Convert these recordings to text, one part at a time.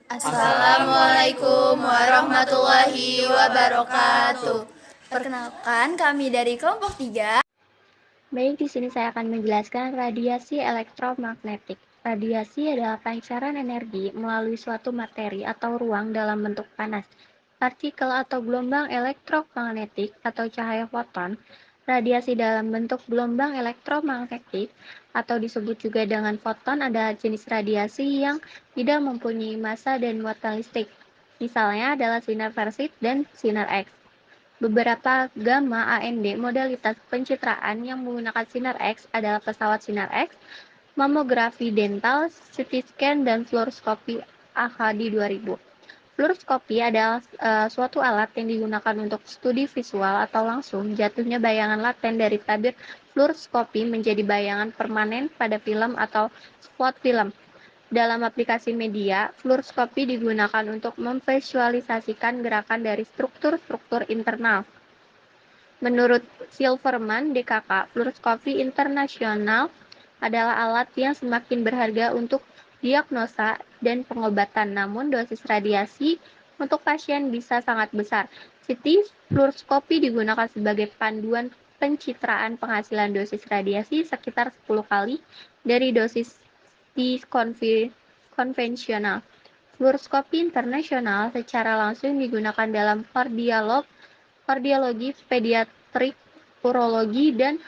Assalamualaikum warahmatullahi wabarakatuh. Perkenalkan, kami dari kelompok 3. Baik, di sini saya akan menjelaskan radiasi elektromagnetik. Radiasi adalah pancaran energi melalui suatu materi atau ruang dalam bentuk panas, partikel atau gelombang elektromagnetik atau cahaya foton. Radiasi dalam bentuk gelombang elektromagnetik atau disebut juga dengan foton adalah jenis radiasi yang tidak mempunyai massa dan muatan listrik. Misalnya adalah sinar versit dan sinar X. Beberapa gamma AND modalitas pencitraan yang menggunakan sinar X adalah pesawat sinar X, mamografi dental, CT scan, dan fluoroskopi AHD 2000. Fluoroskopi adalah suatu alat yang digunakan untuk studi visual atau langsung jatuhnya bayangan laten dari tabir fluoroskopi menjadi bayangan permanen pada film atau spot film. Dalam aplikasi media, fluoroskopi digunakan untuk memvisualisasikan gerakan dari struktur-struktur internal. Menurut Silverman, DKK, fluoroskopi internasional adalah alat yang semakin berharga untuk diagnosa dan pengobatan, namun dosis radiasi untuk pasien bisa sangat besar. CT fluoroskopi digunakan sebagai panduan pencitraan penghasilan dosis radiasi sekitar 10 kali dari dosis konvensional. Fluoroskopi internasional secara langsung digunakan dalam kardiologi, pediatrik, urologi, dan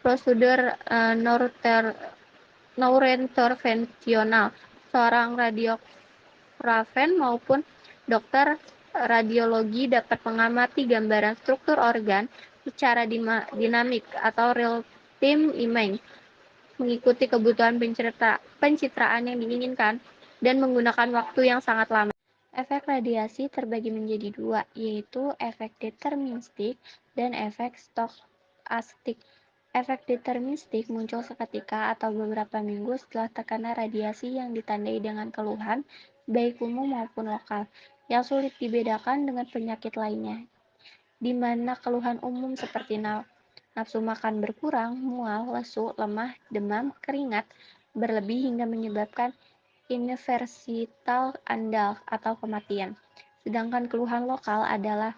prosedur neurointervensional. Seorang radiografen maupun dokter radiologi dapat mengamati gambaran struktur organ secara dinamik atau real-time imaging, mengikuti kebutuhan pencitraan yang diinginkan, dan menggunakan waktu yang sangat lama. Efek radiasi terbagi menjadi dua, yaitu efek deterministik dan efek stokastik. Efek deterministik muncul seketika atau beberapa minggu setelah terkena radiasi yang ditandai dengan keluhan, baik umum maupun lokal, yang sulit dibedakan dengan penyakit lainnya, di mana keluhan umum seperti nafsu makan berkurang, mual, lesu, lemah, demam, keringat berlebih hingga menyebabkan interstitial andal atau kematian. Sedangkan keluhan lokal adalah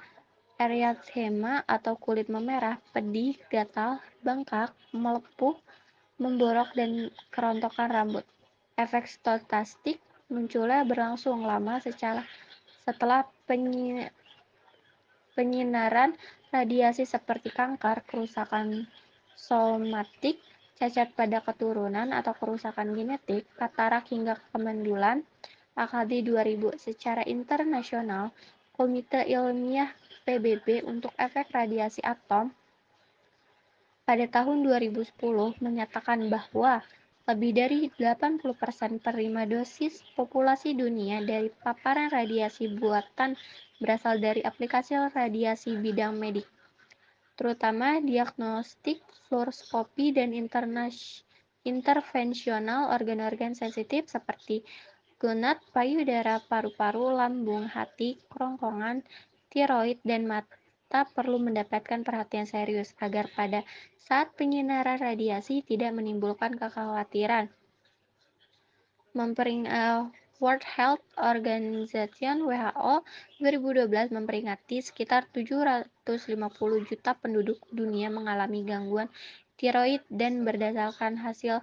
erythema atau kulit memerah, pedih, gatal, bengkak, melepuh, memborok, dan kerontokan rambut. Efek stokastik munculnya berlangsung lama setelah penyinaran radiasi seperti kanker, kerusakan somatik, cacat pada keturunan atau kerusakan genetik, katarak hingga kemandulan. AKD 2000 secara internasional, Komite Ilmiah PBB untuk Efek Radiasi Atom pada tahun 2010 menyatakan bahwa lebih dari 80% penerima dosis populasi dunia dari paparan radiasi buatan berasal dari aplikasi radiasi bidang medik, terutama diagnostik, fluoroskopi, dan intervensional organ-organ sensitif seperti gonad, payudara, paru-paru, lambung, hati, kerongkongan, tiroid, dan mata perlu mendapatkan perhatian serius agar pada saat penyinaran radiasi tidak menimbulkan kekhawatiran. World Health Organization (WHO) 2012 memperingati sekitar 750 juta penduduk dunia mengalami gangguan tiroid, dan berdasarkan hasil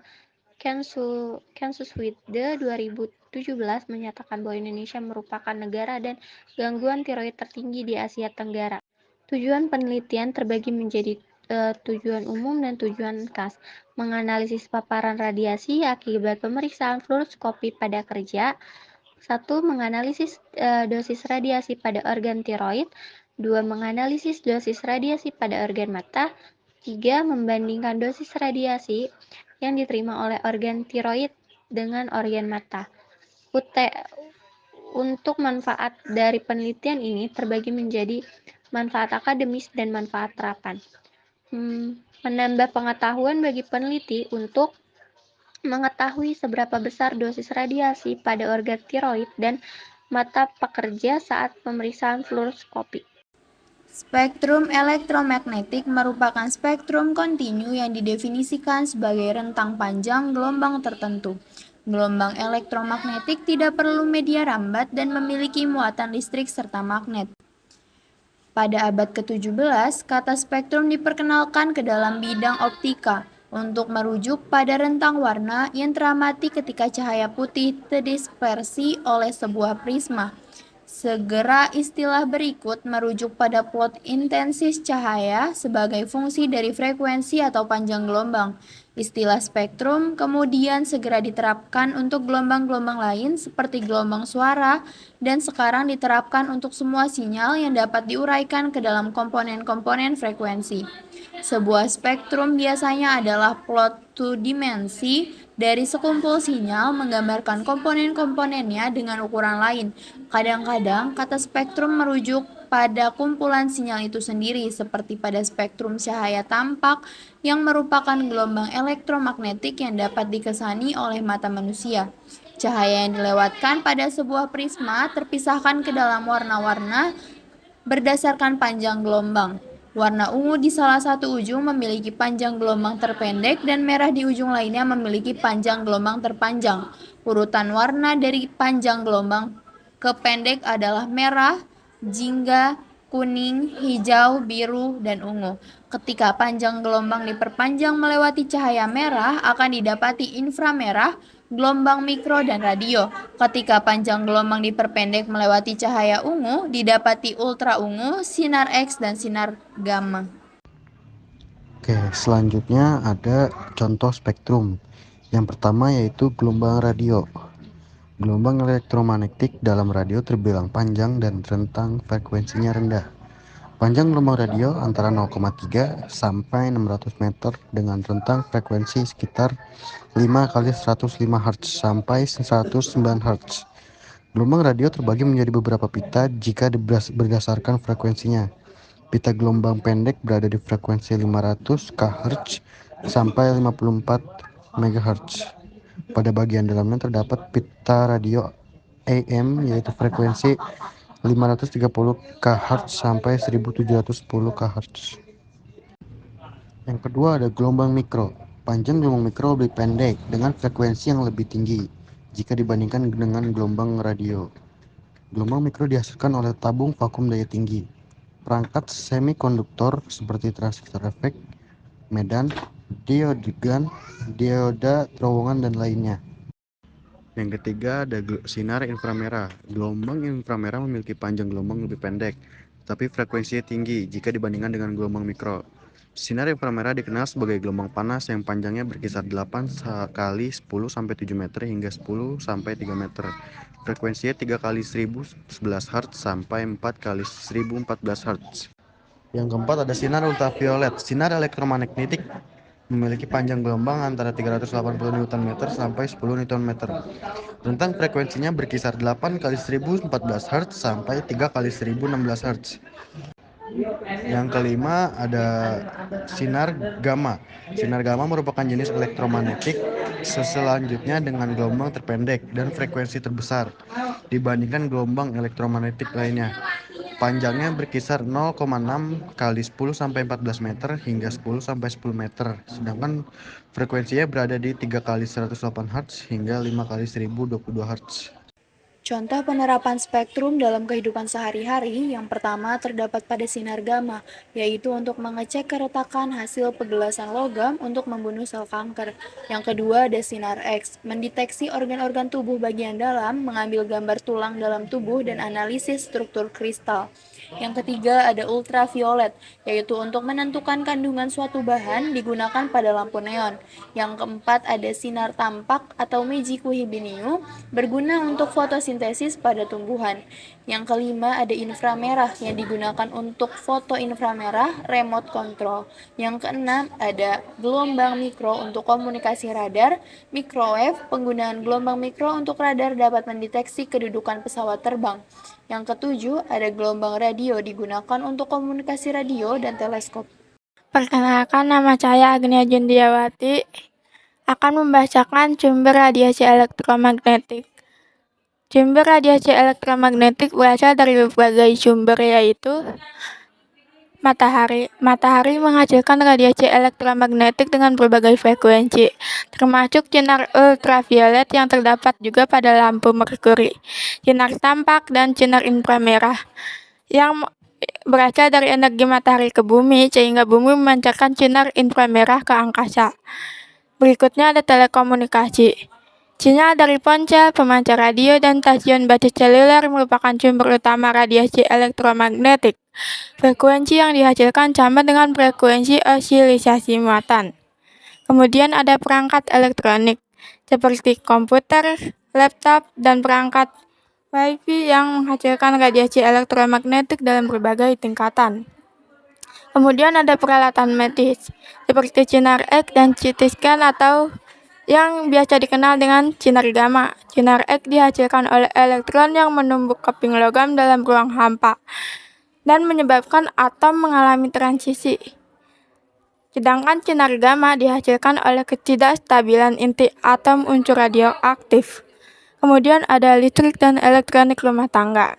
Census with the 2017 menyatakan bahwa Indonesia merupakan negara dan gangguan tiroid tertinggi di Asia Tenggara. Tujuan penelitian terbagi menjadi tujuan umum dan tujuan khas. Menganalisis paparan radiasi akibat pemeriksaan fluoroskopi pada kerja. 1. Menganalisis dosis radiasi pada organ tiroid. 2. Menganalisis dosis radiasi pada organ mata. 3. Membandingkan dosis radiasi yang diterima oleh organ tiroid dengan organ mata. Untuk manfaat dari penelitian ini terbagi menjadi manfaat akademis dan manfaat terapan. Menambah pengetahuan bagi peneliti untuk mengetahui seberapa besar dosis radiasi pada organ tiroid dan mata pekerja saat pemeriksaan fluoroskopi. Spektrum elektromagnetik merupakan spektrum kontinu yang didefinisikan sebagai rentang panjang gelombang tertentu. Gelombang elektromagnetik tidak perlu media rambat dan memiliki muatan listrik serta magnet. Pada abad ke-17, kata spektrum diperkenalkan ke dalam bidang optika untuk merujuk pada rentang warna yang teramati ketika cahaya putih terdispersi oleh sebuah prisma. Segera istilah berikut merujuk pada plot intensis cahaya sebagai fungsi dari frekuensi atau panjang gelombang. Istilah spektrum kemudian segera diterapkan untuk gelombang-gelombang lain seperti gelombang suara dan sekarang diterapkan untuk semua sinyal yang dapat diuraikan ke dalam komponen-komponen frekuensi. Sebuah spektrum biasanya adalah plot 2 dimensi dari sekumpul sinyal menggambarkan komponen-komponennya dengan ukuran lain. Kadang-kadang kata spektrum merujuk pada kumpulan sinyal itu sendiri seperti pada spektrum cahaya tampak yang merupakan gelombang elektromagnetik yang dapat dikesani oleh mata manusia. Cahaya yang dilewatkan pada sebuah prisma terpisahkan ke dalam warna-warna berdasarkan panjang gelombang. Warna ungu di salah satu ujung memiliki panjang gelombang terpendek dan merah di ujung lainnya memiliki panjang gelombang terpanjang. Urutan warna dari panjang gelombang ke pendek adalah merah, jingga, kuning, hijau, biru, dan ungu. Ketika panjang gelombang diperpanjang melewati cahaya merah akan didapati inframerah, gelombang mikro, dan radio. Ketika panjang gelombang diperpendek melewati cahaya ungu, didapati ultra ungu, sinar X, dan sinar gamma. Oke, selanjutnya ada contoh spektrum. Yang pertama yaitu gelombang radio. Gelombang elektromagnetik dalam radio terbilang panjang dan rentang frekuensinya rendah. Panjang gelombang radio antara 0,3 sampai 600 meter dengan rentang frekuensi sekitar 5 kali 105 Hz sampai 109 Hz. Gelombang radio terbagi menjadi beberapa pita jika berdasarkan frekuensinya. Pita gelombang pendek berada di frekuensi 500 kHz sampai 54 MHz. Pada bagian dalamnya terdapat pita radio AM yaitu frekuensi 530 kHz sampai 1710 kHz. Yang kedua ada gelombang mikro. Panjang gelombang mikro lebih pendek dengan frekuensi yang lebih tinggi jika dibandingkan dengan gelombang radio. Gelombang mikro dihasilkan oleh tabung vakum daya tinggi, perangkat semikonduktor seperti transistor efek, medan, dioda terowongan, dan lainnya. Yang ketiga ada sinar inframerah. Gelombang inframerah memiliki panjang gelombang lebih pendek, tapi frekuensinya tinggi jika dibandingkan dengan gelombang mikro. Sinar inframerah dikenal sebagai gelombang panas yang panjangnya berkisar 8 kali 10 sampai 7 meter hingga 10 sampai 3 meter. Frekuensinya 3 kali 1011 Hz sampai 4 kali 1014 Hz. Yang keempat ada sinar ultraviolet. Sinar elektromagnetik memiliki panjang gelombang antara 380 Nm sampai 10 Nm. Rentang frekuensinya berkisar 8 kali 1014 Hz sampai 3 kali 1016 Hz. Yang kelima ada sinar gamma. Sinar gamma merupakan jenis elektromagnetik selanjutnya dengan gelombang terpendek dan frekuensi terbesar dibandingkan gelombang elektromagnetik lainnya. Panjangnya berkisar 0,6 kali 10 sampai 14 meter hingga 10 sampai 10 meter. Sedangkan frekuensinya berada di 3 kali 108 Hz hingga 5 kali 1022 Hz. Contoh penerapan spektrum dalam kehidupan sehari-hari yang pertama terdapat pada sinar gamma, yaitu untuk mengecek keretakan hasil pegelasan logam untuk membunuh sel kanker. Yang kedua ada sinar X, mendeteksi organ-organ tubuh bagian dalam, mengambil gambar tulang dalam tubuh dan analisis struktur kristal. Yang ketiga ada ultraviolet, yaitu untuk menentukan kandungan suatu bahan digunakan pada lampu neon. Yang keempat ada sinar tampak atau Mejikuhibiniu, berguna untuk fotosintesis pada tumbuhan. Yang kelima ada inframerah yang digunakan untuk foto inframerah remote control. Yang keenam ada gelombang mikro untuk komunikasi radar, microwave. Penggunaan gelombang mikro untuk radar dapat mendeteksi kedudukan pesawat terbang. Yang ketujuh ada gelombang radio digunakan untuk komunikasi radio dan teleskop. Perkenalkan, nama saya Agnia Jundiawati akan membacakan sumber radiasi elektromagnetik. Sumber radiasi elektromagnetik berasal dari berbagai sumber, yaitu Matahari menghasilkan radiasi elektromagnetik dengan berbagai frekuensi, termasuk sinar ultraviolet yang terdapat juga pada lampu merkuri, sinar tampak, dan sinar inframerah yang berasal dari energi matahari ke bumi, sehingga bumi memancarkan sinar inframerah ke angkasa. Berikutnya ada telekomunikasi. Sinyal dari ponsel, pemancar radio, dan stasiun basis seluler merupakan sumber utama radiasi elektromagnetik. Frekuensi yang dihasilkan sama dengan frekuensi osilisasi muatan. Kemudian ada perangkat elektronik, seperti komputer, laptop, dan perangkat Wi-Fi yang menghasilkan radiasi elektromagnetik dalam berbagai tingkatan. Kemudian ada peralatan medis, seperti sinar X dan CT scan atau yang biasa dikenal dengan sinar gamma. Sinar X dihasilkan oleh elektron yang menumbuk keping logam dalam ruang hampa dan menyebabkan atom mengalami transisi. Sedangkan sinar gamma dihasilkan oleh ketidakstabilan inti atom unsur radioaktif. Kemudian ada listrik dan elektronik rumah tangga,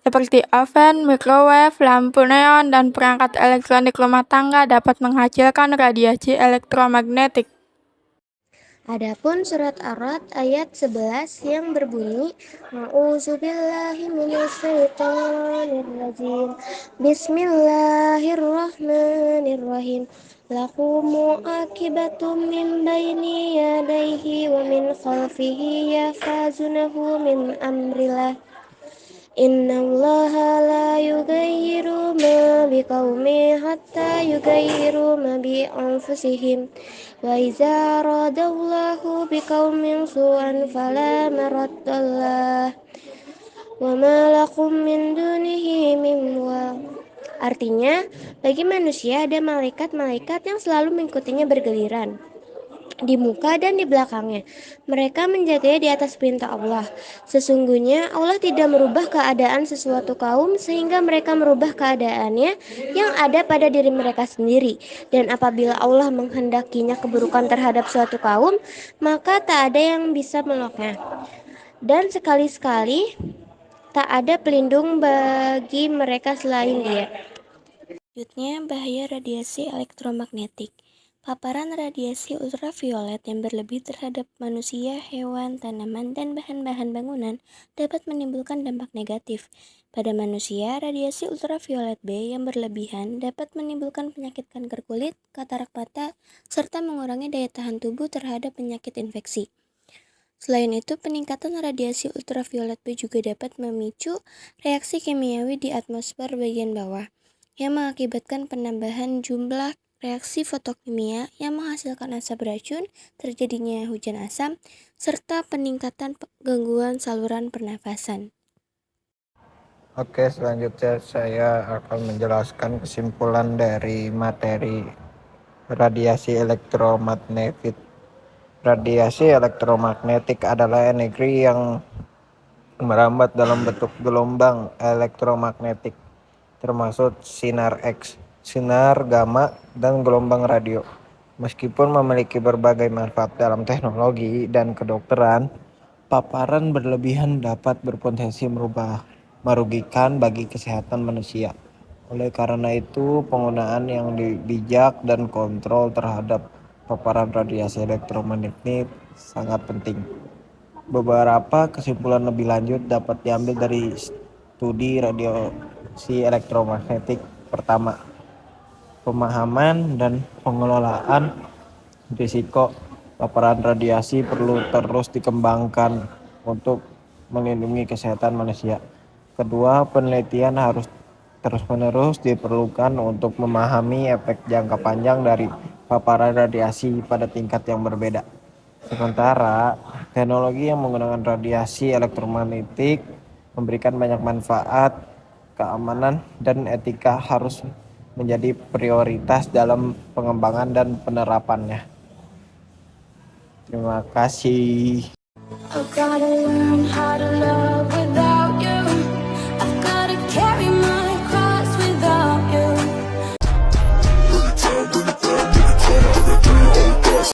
seperti oven, microwave, lampu neon, dan perangkat elektronik rumah tangga dapat menghasilkan radiasi elektromagnetik. Adapun surat Ar-Ra'd ayat 11 yang berbunyi A'udzubillahi minasyaitonirrajim. Bismillahirrahmanirrahim. Lahu mu'aqibatum min baini yadayhi wa min khalfihi yahfazunahu min amrillah. Innallaha la yughayyiru ma biqaumin hatta yughayyiru ma bi anfusihim. Wa iza aradallahu biqaumin su'an fala maraddalah wa ma lakum min dunihi min wal. Artinya, bagi manusia ada malaikat-malaikat yang selalu mengikutinya bergiliran di muka dan di belakangnya. Mereka menjaganya di atas perintah Allah. Sesungguhnya Allah tidak merubah keadaan sesuatu kaum sehingga mereka merubah keadaannya yang ada pada diri mereka sendiri. Dan apabila Allah menghendakinya keburukan terhadap suatu kaum, maka tak ada yang bisa menolaknya. Dan sekali-sekali tak ada pelindung bagi mereka selain Dia. Selanjutnya, bahaya radiasi elektromagnetik. Paparan radiasi ultraviolet yang berlebih terhadap manusia, hewan, tanaman, dan bahan-bahan bangunan dapat menimbulkan dampak negatif. Pada manusia, radiasi ultraviolet B yang berlebihan dapat menimbulkan penyakit kanker kulit, katarak mata, serta mengurangi daya tahan tubuh terhadap penyakit infeksi. Selain itu, peningkatan radiasi ultraviolet B juga dapat memicu reaksi kimiawi di atmosfer bagian bawah, yang mengakibatkan penambahan jumlah reaksi fotokimia yang menghasilkan asap beracun, terjadinya hujan asam, serta peningkatan gangguan saluran pernafasan. Oke, selanjutnya saya akan menjelaskan kesimpulan dari materi radiasi elektromagnetik. Radiasi elektromagnetik adalah energi yang merambat dalam bentuk gelombang elektromagnetik, termasuk sinar X, sinar gamma, dan gelombang radio. Meskipun memiliki berbagai manfaat dalam teknologi dan kedokteran, paparan berlebihan dapat berpotensi merugikan bagi kesehatan manusia. Oleh karena itu, penggunaan yang bijak dan kontrol terhadap paparan radiasi elektromagnetik sangat penting. Beberapa kesimpulan lebih lanjut dapat diambil dari studi radiasi elektromagnetik. Pertama, pemahaman dan pengelolaan risiko paparan radiasi perlu terus dikembangkan untuk melindungi kesehatan manusia. Kedua, penelitian harus terus-menerus diperlukan untuk memahami efek jangka panjang dari paparan radiasi pada tingkat yang berbeda. Sementara, teknologi yang menggunakan radiasi elektromagnetik memberikan banyak manfaat, keamanan, dan etika harus menjadi prioritas dalam pengembangan dan penerapannya. Terima kasih.